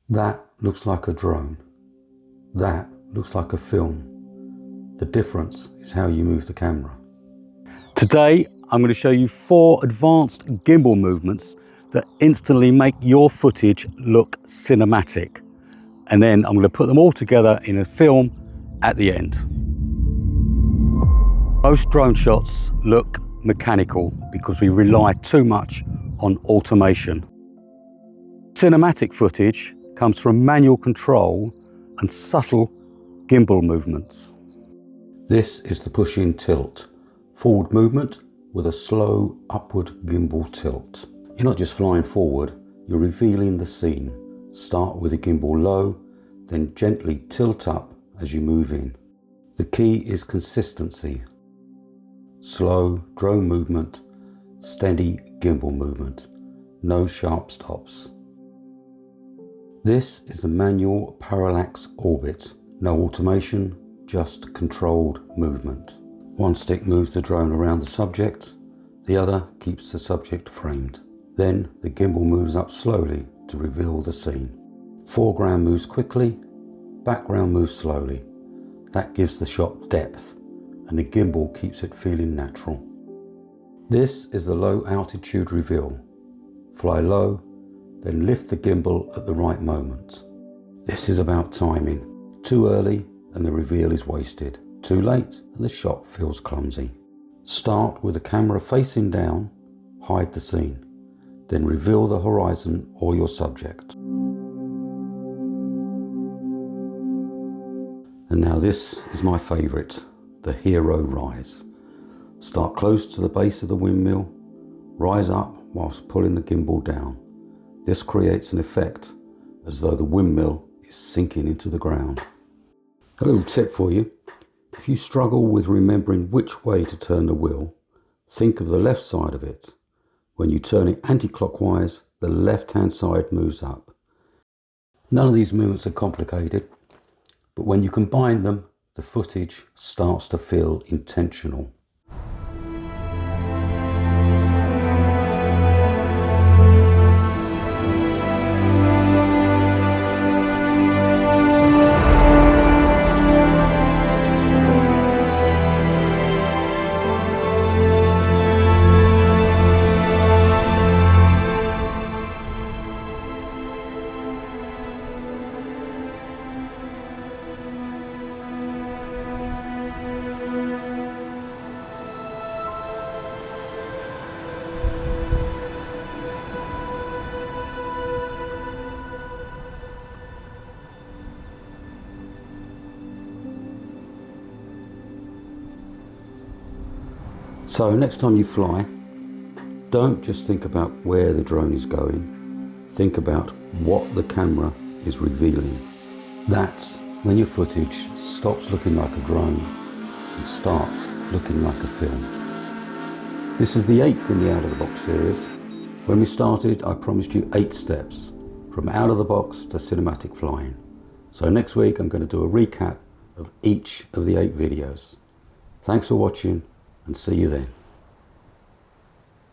That looks like a drone. That looks like a film. The difference is how you move the camera. Today, I'm going to show you 4 advanced gimbal movements that instantly make your footage look cinematic. And then I'm going to put them all together in a film at the end. Most drone shots look mechanical because we rely too much on automation. Cinematic footage comes from manual control and subtle gimbal movements. This is the push-in tilt, forward movement with a slow upward gimbal tilt. You're not just flying forward, you're revealing the scene. Start with the gimbal low, then gently tilt up as you move in. The key is consistency. Slow drone movement, steady gimbal movement, no sharp stops. This is the manual Parallax orbit. No automation, just controlled movement. One stick moves the drone around the subject, the other keeps the subject framed. Then the gimbal moves up slowly to reveal the scene. Foreground moves quickly, background moves slowly. That gives the shot depth, and the gimbal keeps it feeling natural. This is the low altitude reveal. Fly low, then lift the gimbal at the right moment. This is about timing. Too early and the reveal is wasted. Too late and the shot feels clumsy. Start with the camera facing down, hide the scene, then reveal the horizon or your subject. And now this is my favourite, the hero rise. Start close to the base of the windmill, rise up whilst pulling the gimbal down. This creates an effect as though the windmill is sinking into the ground. A little tip for you, if you struggle with remembering which way to turn the wheel, think of the left side of it. When you turn it anti-clockwise, the left-hand side moves up. None of these movements are complicated, but when you combine them, the footage starts to feel intentional. So next time you fly, don't just think about where the drone is going. Think about what the camera is revealing. That's when your footage stops looking like a drone and starts looking like a film. This is the 8th in the Out of the Box series. When we started, I promised you 8 steps from out of the box to cinematic flying. So next week, I'm going to do a recap of each of the 8 videos. Thanks for watching, and see you then.